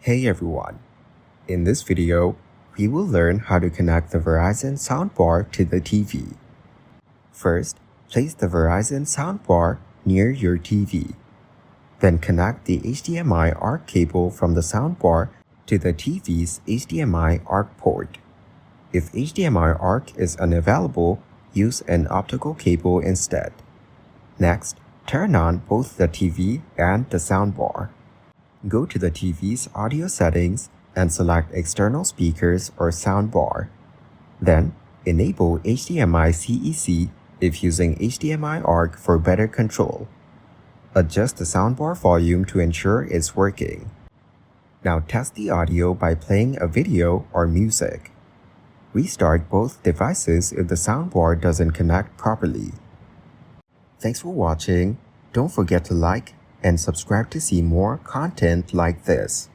Hey everyone! In this video, we will learn how to connect the Verizon Soundbar to the TV. First, place the Verizon Soundbar near your TV. Then connect the HDMI ARC cable from the soundbar to the TV's HDMI ARC port. If HDMI ARC is unavailable, use an optical cable instead. Next, turn on both the TV and the soundbar. Go to the TV's audio settings and select external speakers or soundbar. Then, enable HDMI CEC if using HDMI ARC for better control. Adjust the soundbar volume to ensure it's working. Now test the audio by playing a video or music. Restart both devices if the soundbar doesn't connect properly. Thanks for watching. Don't forget to like and subscribe to see more content like this.